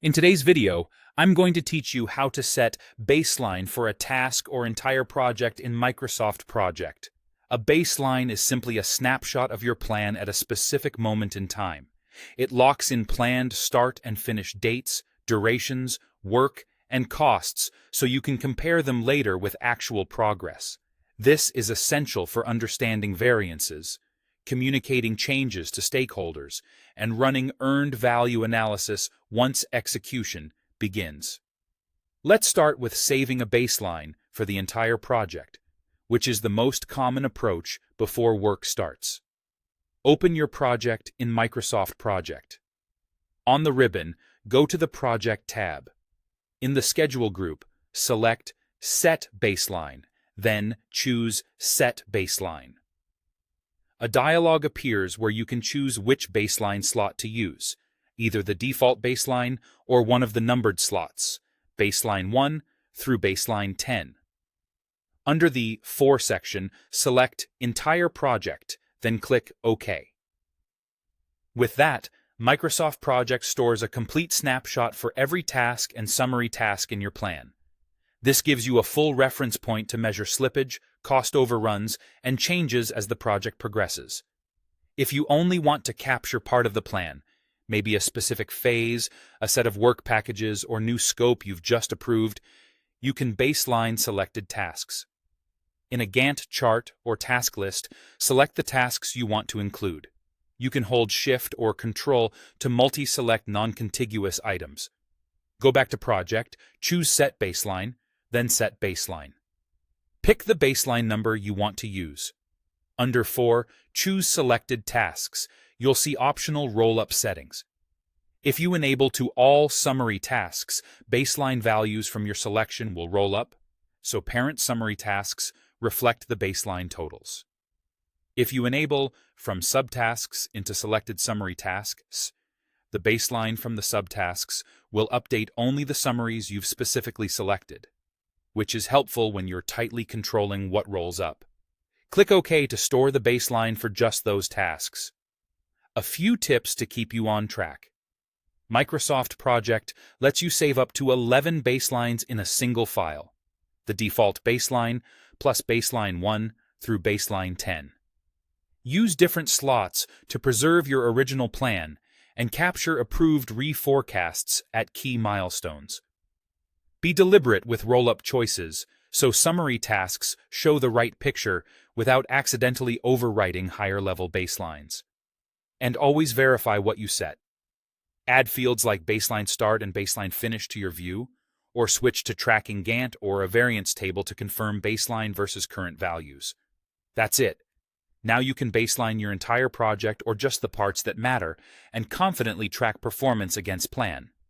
In today's video, I'm going to teach you how to set baseline for a task or entire project in Microsoft Project. A baseline is simply a snapshot of your plan at a specific moment in time. It locks in planned start and finish dates, durations, work, and costs so you can compare them later with actual progress. This is essential for understanding variances, communicating changes to stakeholders, and running earned value analysis once execution begins. Let's start with saving a baseline for the entire project, which is the most common approach before work starts. Open your project in Microsoft Project. On the ribbon, go to the Project tab. In the Schedule group, select Set Baseline, then choose Set Baseline. A dialog appears where you can choose which baseline slot to use, either the default baseline or one of the numbered slots, baseline 1 through baseline 10. Under the For section, select Entire Project, then click OK. With that, Microsoft Project stores a complete snapshot for every task and summary task in your plan. This gives you a full reference point to measure slippage, cost overruns, and changes as the project progresses. If you only want to capture part of the plan, maybe a specific phase, a set of work packages, or new scope you've just approved, you can baseline selected tasks. In a Gantt chart or task list, select the tasks you want to include. You can hold Shift or Control to multi-select non-contiguous items. Go back to Project, choose Set Baseline, then Set Baseline. Pick the baseline number you want to use. Under 4, choose Selected Tasks. You'll see optional roll-up settings. If you enable to all summary tasks, baseline values from your selection will roll up, so parent summary tasks reflect the baseline totals. If you enable from subtasks into selected summary tasks, the baseline from the subtasks will update only the summaries you've specifically selected, which is helpful when you're tightly controlling what rolls up. Click OK to store the baseline for just those tasks. A few tips to keep you on track. Microsoft Project lets you save up to 11 baselines in a single file, the default baseline plus baseline 1 through baseline 10. Use different slots to preserve your original plan and capture approved reforecasts at key milestones. Be deliberate with roll-up choices, so summary tasks show the right picture without accidentally overwriting higher-level baselines. And always verify what you set. Add fields like baseline start and baseline finish to your view, or switch to tracking Gantt or a variance table to confirm baseline versus current values. That's it. Now you can baseline your entire project or just the parts that matter and confidently track performance against plan.